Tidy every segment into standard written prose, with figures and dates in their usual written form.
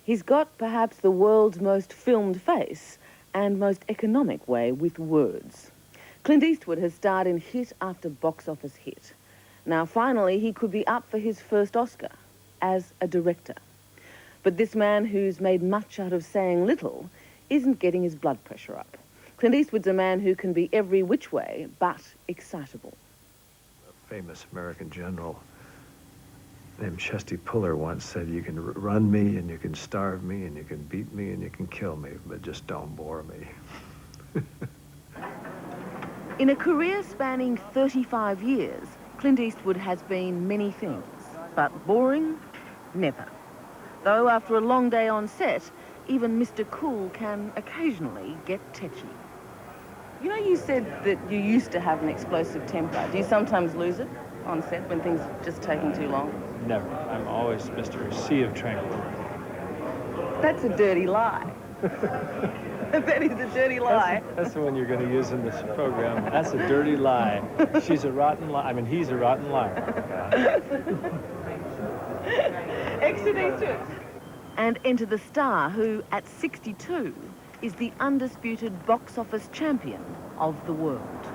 He's got perhaps the world's most filmed face and most economic way with words. Clint Eastwood has starred in hit after box office hit. Now, finally, he could be up for his first Oscar as a director. But this man who's made much out of saying little isn't getting his blood pressure up. Clint Eastwood's a man who can be every which way but excitable. A famous American general named Chesty Puller once said, "You can run me, and you can starve me, and you can beat me, and you can kill me, but just don't bore me." In a career spanning 35 years, Clint Eastwood has been many things, but boring, never. Though after a long day on set, even Mr. Cool can occasionally get tetchy. You know, you said that you used to have an explosive temper. Do you sometimes lose it on set when things are just taking too long? Never. I'm always Mr. Sea of Tranquility. That's a dirty lie. That is a dirty lie. That's the one you're going to use in this program. That's a dirty lie. She's a rotten liar. I mean, he's a rotten liar. Exit Eastwood. And enter the star who, at 62, is the undisputed box office champion of the world.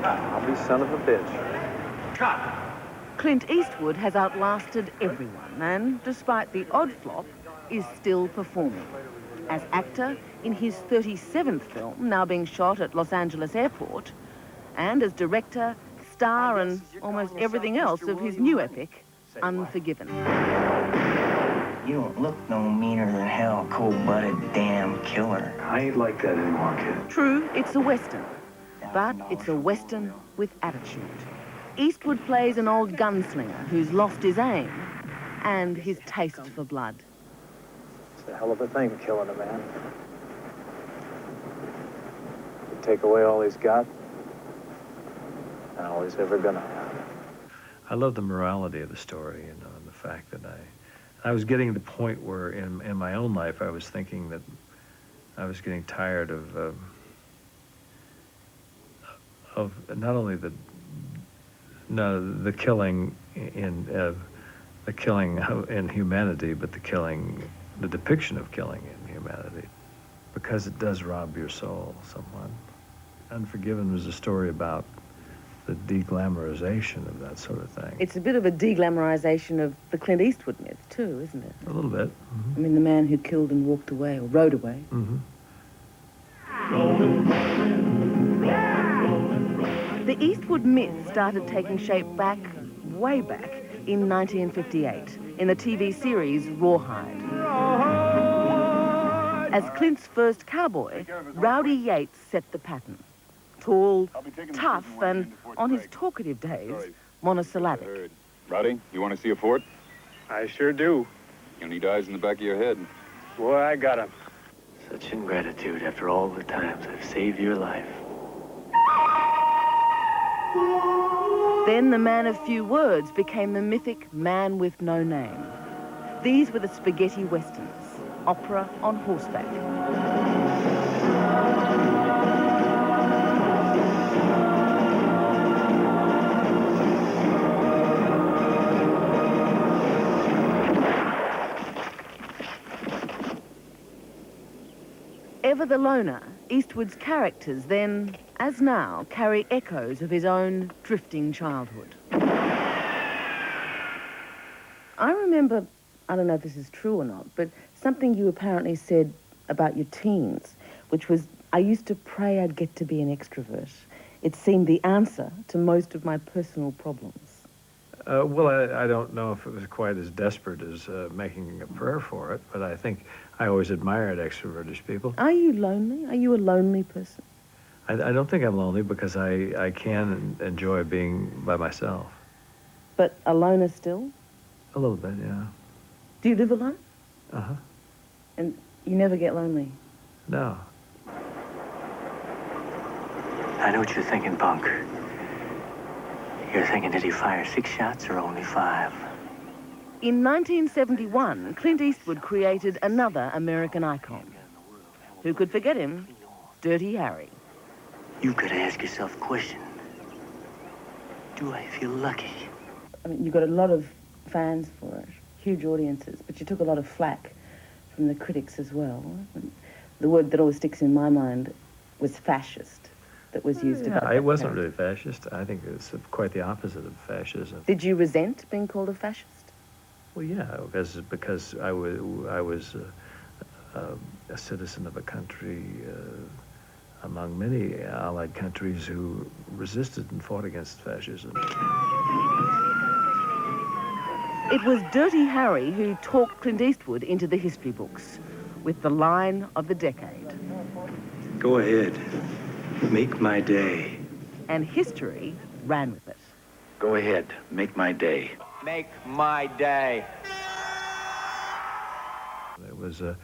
I'll be son of a bitch. Cut! Clint Eastwood has outlasted everyone and, despite the odd flop, is still performing. As actor in his 37th film, now being shot at Los Angeles Airport, and as director, star and almost everything else of his new epic, Unforgiven. You don't look no meaner than hell, cold-blooded damn killer. I ain't like that anymore, kid. True, it's a Western, but it's a Western with attitude. Eastwood plays an old gunslinger who's lost his aim and his taste for blood. It's a hell of a thing, killing a man. You take away all he's got, and all he's ever gonna have. I love the morality of the story, you know, and the fact that I was getting to the point where in my own life I was thinking that I was getting tired of not only the killing in humanity, but the depiction of killing in humanity, because it does rob your soul somewhat. Unforgiven was a story about the de-glamorization of that sort of thing. It's a bit of a de-glamorization of the Clint Eastwood myth, too, isn't it? A little bit. Mm-hmm. I mean, the man who killed and walked away, or rode away. Mm-hmm. The Eastwood myth started taking shape way back in 1958, in the TV series Rawhide. As Clint's first cowboy, Rowdy Yates set the pattern. Tall, tough, and on his talkative days, monosyllabic. Rowdy, you want to see a fort? I sure do. You need eyes in the back of your head. Boy, I got him. Such ingratitude after all the times I've saved your life. Then the man of few words became the mythic man with no name. These were the spaghetti westerns, opera on horseback. Ever the loner, Eastwood's characters then, as now, carry echoes of his own drifting childhood. I remember, I don't know if this is true or not, but something you apparently said about your teens, which was, I used to pray I'd get to be an extrovert. It seemed the answer to most of my personal problems. Well, I don't know if it was quite as desperate as making a prayer for it, but I think I always admired extrovertish people. Are you lonely? Are you a lonely person? I don't think I'm lonely because I can enjoy being by myself. But a loner still? A little bit, yeah. Do you live alone? Uh-huh. And you never get lonely? No. I know what you're thinking, punk. You're thinking, did he fire 6 shots or only 5? In 1971, Clint Eastwood created another American icon. Who could forget him? Dirty Harry. You've got to ask yourself the question, do I feel lucky? I mean, you've got a lot of fans for it, huge audiences, but you took a lot of flack from the critics as well. The word that always sticks in my mind was fascist, that was used about that it wasn't character. really fascist. I think it's quite the opposite of fascism. Did you resent being called a fascist? Well, yeah, because I was a citizen of a country among many Allied countries who resisted and fought against fascism. It was Dirty Harry who talked Clint Eastwood into the history books with the line of the decade. Go ahead. Make my day. And history ran with it. Go ahead. Make my day. Make my day. It was a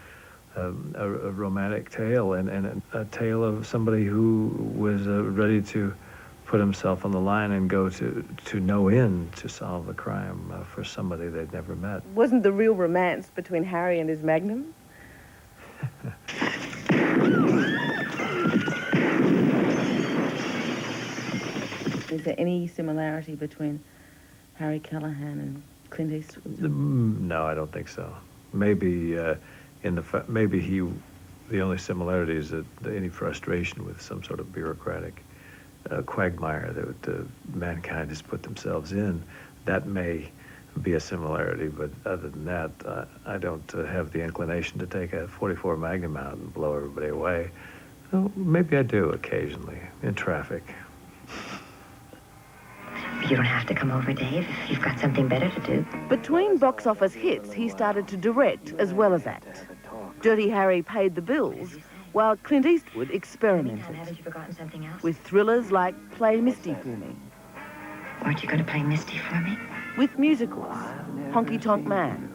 romantic tale and a tale of somebody who was ready to put himself on the line and go to no end to solve the crime for somebody they'd never met. Wasn't the real romance between Harry and his Magnum? Is there any similarity between Harry Callahan and Clint Eastwood? No, I don't think so. Maybe the only similarity is that any frustration with some sort of bureaucratic quagmire that mankind has put themselves in, that may be a similarity, but other than that, I don't have the inclination to take a .44 Magnum out and blow everybody away. So maybe I do occasionally, in traffic. You don't have to come over, Dave, if you've got something better to do. Between box office hits, he started to direct as well as act. Dirty Harry paid the bills, while Clint Eastwood experimented Haven't you forgotten something else? with thrillers like Play Misty for Me, Weren't you going to play Misty for me? with musicals, Honky Tonk Man,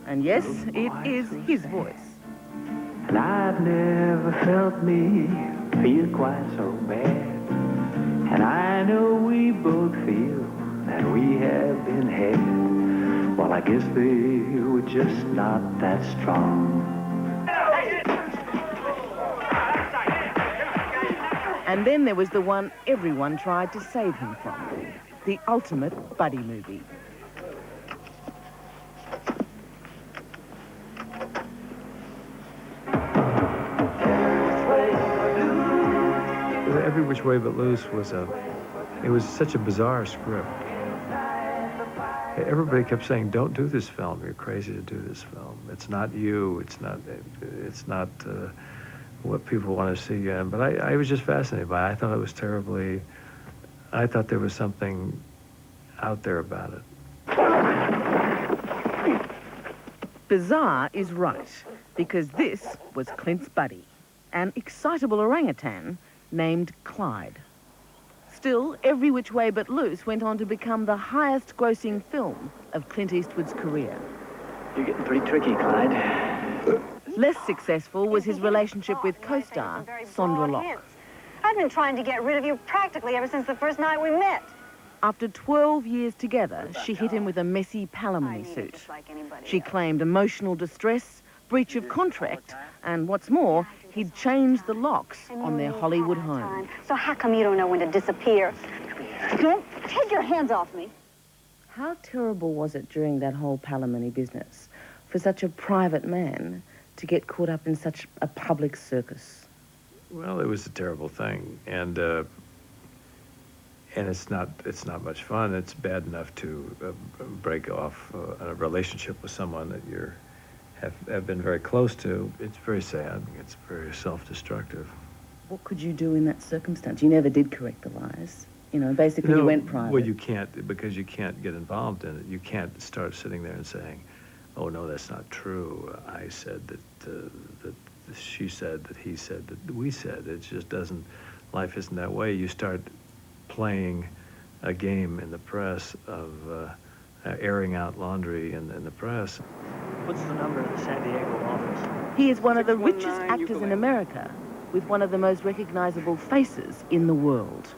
and yes, it is his voice. And I've never felt me feel quite so bad. And I know we both feel that we have been had. Well, I guess they were just not that strong. And then there was the one everyone tried to save him from, the ultimate buddy movie. Every Which Way But Loose was such a bizarre script. Everybody kept saying, "Don't do this film. You're crazy to do this film. It's not you. It's not what people want to see." But I was just fascinated by it. I thought it was terribly. I thought there was something out there about it. Bizarre is right, because this was Clint's buddy, an excitable orangutan named Clyde. Still, Every Which Way But Loose went on to become the highest-grossing film of Clint Eastwood's career. You're getting pretty tricky, Clyde. Less successful was his relationship with co-star Sondra Locke. I've been trying to get rid of you practically ever since the first night we met. After 12 years together, she hit him with a messy palimony suit. She claimed emotional distress, breach of contract, and what's more, he'd changed the locks on their Hollywood home. So how come you don't know when to disappear? Don't take your hands off me. How terrible was it during that whole palimony business for such a private man to get caught up in such a public circus? Well, it was a terrible thing, and it's not much fun. It's bad enough to break off a relationship with someone that you have been very close to. It's very sad. It's very self-destructive. What could you do in that circumstance? You never did correct the lies. You know, basically you went private. Well, you can't, because you can't get involved in it. You can't start sitting there and saying, "Oh no, that's not true. I said that she said that he said that we said." It just doesn't. Life isn't that way. You start playing a game in the press of airing out laundry in the press. What's the number of the San Diego office? He is one of the richest actors in America, with one of the most recognizable faces in the world.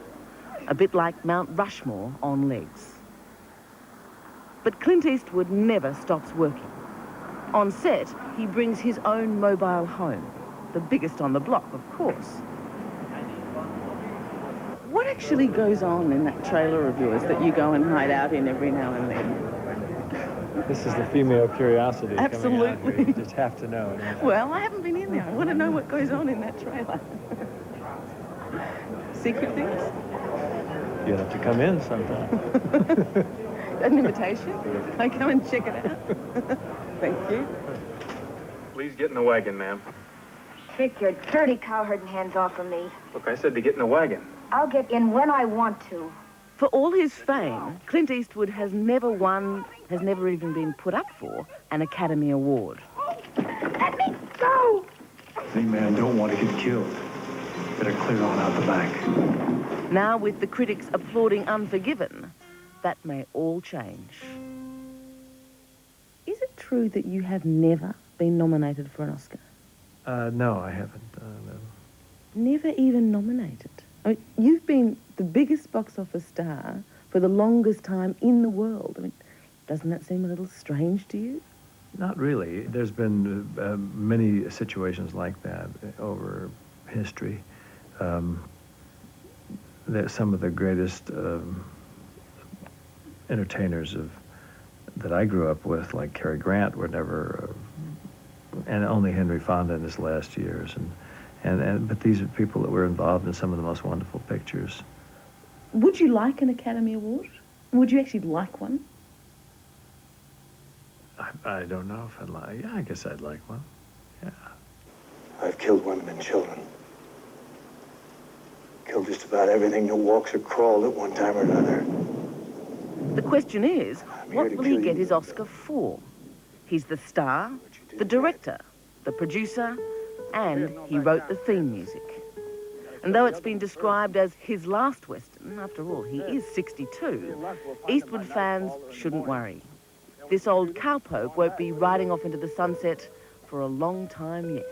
A bit like Mount Rushmore on legs. But Clint Eastwood never stops working. On set, he brings his own mobile home, the biggest on the block, of course. What actually goes on in that trailer of yours that you go and hide out in every now and then? This is the female curiosity coming out here. Absolutely. You just have to know. Well, I haven't been in there. I want to know what goes on in that trailer. Secret things? You'll have to come in sometime. An invitation? Can I come and check it out? Thank you. Please get in the wagon, ma'am. Take your dirty cowherding hands off of me. Look, I said to get in the wagon. I'll get in when I want to. For all his fame, Clint Eastwood has never won, has never even been put up for, an Academy Award. Let me go! Any man don't want to get killed. Better clear on out the back. Now, with the critics applauding Unforgiven, that may all change. Is it true that you have never been nominated for an Oscar? No, I haven't. No. Never even nominated? I mean, you've been the biggest box office star for the longest time in the world. I mean, doesn't that seem a little strange to you? Not really. There's been many situations like that over history. That some of the greatest entertainers that I grew up with, like Cary Grant, were never, and only Henry Fonda in his last years, but these are people that were involved in some of the most wonderful pictures. Would you like an Academy Award? Would you actually like one? I don't know if I'd like. Yeah, I guess I'd like one. Yeah. I've killed women and children. Killed just about everything that walks or crawled at one time or another. The question is, what will he get his Oscar for? He's the star, the director, the producer, and he wrote the theme music. And though it's been described as his last Western, after all, he is 62, Eastwood fans shouldn't worry. This old cowpoke won't be riding off into the sunset for a long time yet.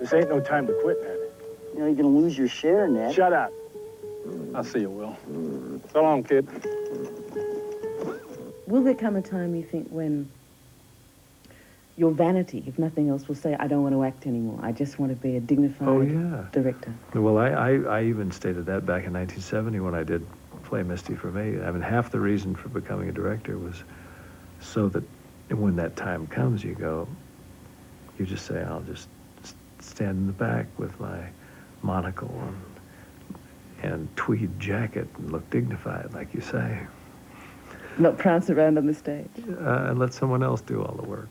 This ain't no time to quit, man. You know, you're going to lose your share, Ned. Shut up. I'll see you, Will. So long, kid. Will there come a time, you think, when your vanity, if nothing else, will say, I don't want to act anymore. I just want to be a dignified director. Well, I even stated that back in 1970 when I did Play Misty for Me. I mean, half the reason for becoming a director was so that when that time comes, you just say, I'll just stand in the back with my monocle and tweed jacket and look dignified, like you say. Not prance around on the stage. And let someone else do all the work.